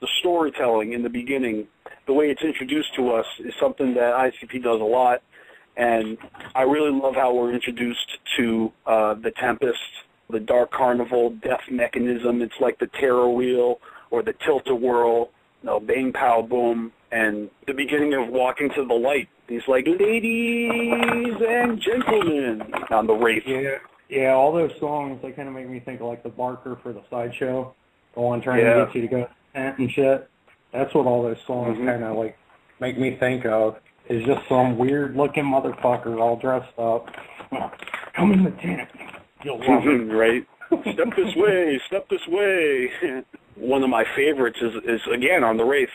The storytelling in the beginning, the way it's introduced to us, is something that ICP does a lot, and I really love how we're introduced to the Tempest, the Dark Carnival, Death Mechanism. It's like the Terror Wheel or the Tilt-A-Whirl, Bang Pow Boom, and the beginning of Walking to the Light. He's like, ladies and gentlemen, on the Wraith. Yeah, all those songs, they kind of make me think of like the Barker for the Sideshow, the one trying to get you to go to the tent and shit. That's what all those songs kind of like make me think of, is just some weird-looking motherfucker all dressed up. Come in the tent. You'll love it. Right. Step this way, step this way. One of my favorites is again, on the Wraith.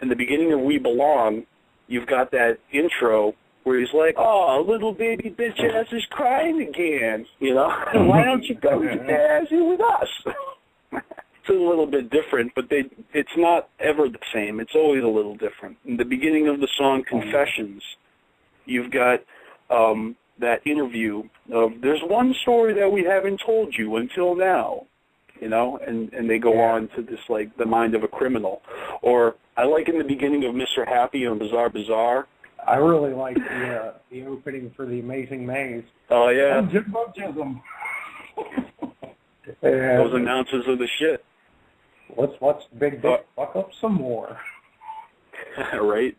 In the beginning of We Belong, you've got that intro where he's like, oh, little baby bitch ass is crying again. You know, why don't you go to Dad with us? It's a little bit different, but it's not ever the same. It's always a little different. In the beginning of the song Confessions, you've got that interview of, there's one story that we haven't told you until now, you know, and they go on to this, like, the mind of a criminal. Or I like in the beginning of Mr. Happy on Bizarre Bazaar. I really like the opening for The Amazing Maze. Oh, yeah. Those announcers are the shit. Let's watch Big Dick fuck up some more. Right?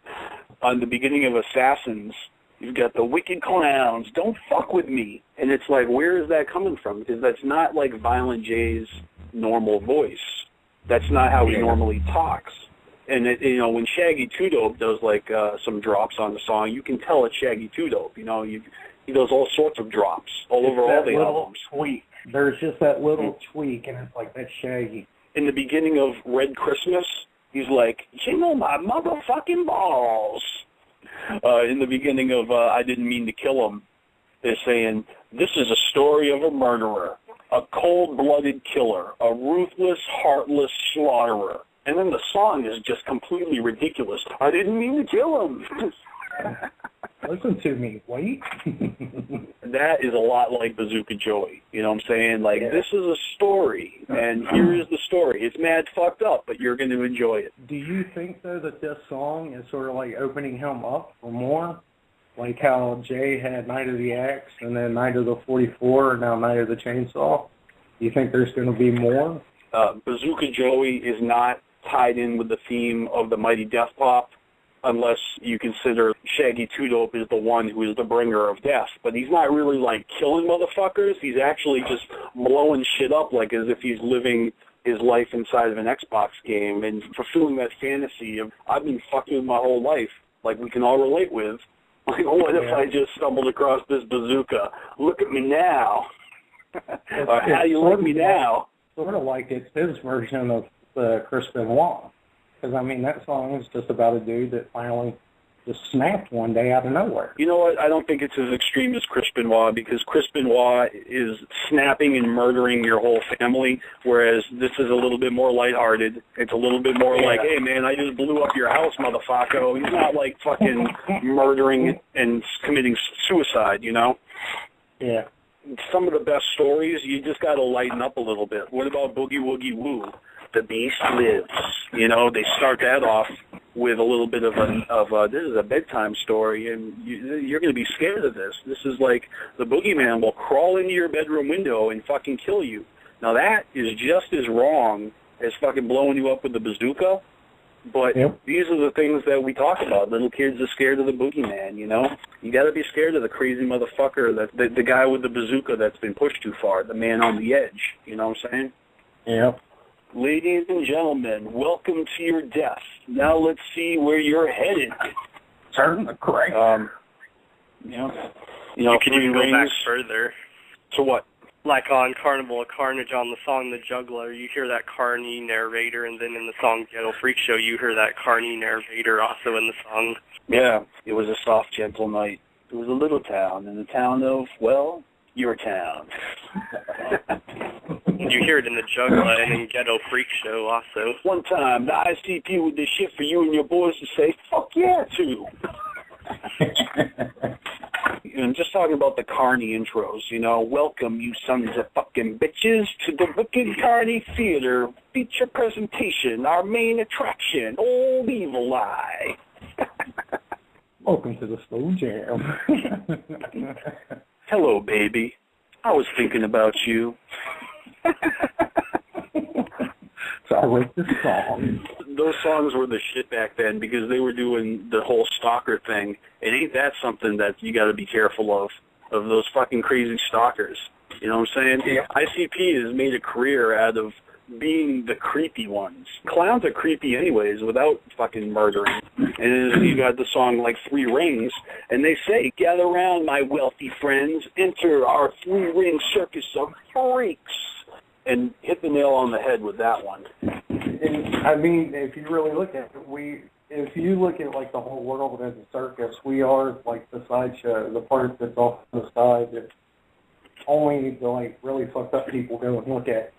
On the beginning of Assassins, you've got the wicked clowns, don't fuck with me. And it's like, where is that coming from? Because that's not like Violent J's normal voice. That's not how he normally talks. And, you know, when Shaggy Two Dope does, like, some drops on the song, you can tell it's Shaggy Two Dope. You know, he does all sorts of drops all over all the albums. Tweak. There's just that little tweak, and it's like, that's Shaggy. In the beginning of Red Christmas, he's like, jingle my motherfucking balls. In the beginning of I Didn't Mean to Kill Him, they're saying, this is a story of a murderer, a cold-blooded killer, a ruthless, heartless slaughterer. And then the song is just completely ridiculous. I didn't mean to kill him. Listen to me, wait. That is a lot like Bazooka Joey. You know what I'm saying? Like, this is a story, and here is the story. It's mad fucked up, but you're going to enjoy it. Do you think, though, that this song is sort of like opening him up for more? Like how Jay had Night of the Axe, and then Night of the 44, and now Night of the Chainsaw? Do you think there's going to be more? Bazooka Joey is not tied in with the theme of the Mighty Death Pop, unless you consider Shaggy Two Dope is the one who is the bringer of death. But he's not really, like, killing motherfuckers. He's actually just blowing shit up, like, as if he's living his life inside of an Xbox game and fulfilling that fantasy of, I've been fucking my whole life, like we can all relate with. Like, what if I just stumbled across this bazooka? Look at me now. Or how do you like me now? Sort of like it's his version of the Chris Benoit. Because, I mean, that song is just about a dude that finally just snapped one day out of nowhere. You know what? I don't think it's as extreme as Chris Benoit, because Chris Benoit is snapping and murdering your whole family, whereas this is a little bit more lighthearted. It's a little bit more like, hey, man, I just blew up your house, motherfucker. He's not, like, fucking murdering and committing suicide, you know? Yeah. Some of the best stories, you just got to lighten up a little bit. What about Boogie Woogie Woo? The Beast Lives. You know, they start that off with a little bit of this is a bedtime story, and you're going to be scared of this. This is like the boogeyman will crawl into your bedroom window and fucking kill you. Now that is just as wrong as fucking blowing you up with the bazooka, but these are the things that we talk about. Little kids are scared of the boogeyman, you know? You got to be scared of the crazy motherfucker, the guy with the bazooka that's been pushed too far, the man on the edge, you know what I'm saying? Yeah. Ladies and gentlemen, welcome to your death. Now let's see where you're headed. Turn the crank. You can even go back further. To what? Like on Carnival of Carnage, on the song The Juggler, you hear that Carney narrator, and then in the song Ghetto Freak Show, you hear that Carney narrator also in the song. Yeah, it was a soft, gentle night. It was a little town, in the town of, well, your town. You hear it in The Juggler and in Ghetto Freak Show also. One time, the ICP with this shit for you and your boys to say, fuck yeah, too. And just talking about the Carney intros, you know, welcome you sons of fucking bitches to the Wicked Carney Theater. feature presentation, our main attraction, Old Evil Eye. Welcome to the Slow Jam. Hello, baby. I was thinking about you. So I like this song. Those songs were the shit back then because they were doing the whole stalker thing. And ain't that something that you got to be careful of those fucking crazy stalkers. You know what I'm saying? Yeah. ICP has made a career out of being the creepy ones. Clowns are creepy anyways without fucking murdering. And you got the song like Three Rings, and they say, gather round, my wealthy friends, enter our three-ring circus of freaks. And hit the nail on the head with that one. And, I mean, if you really look at it, if you look at like the whole world as a circus, we are like the sideshow, the part that's off to the side that only the like really fucked up people go and look at.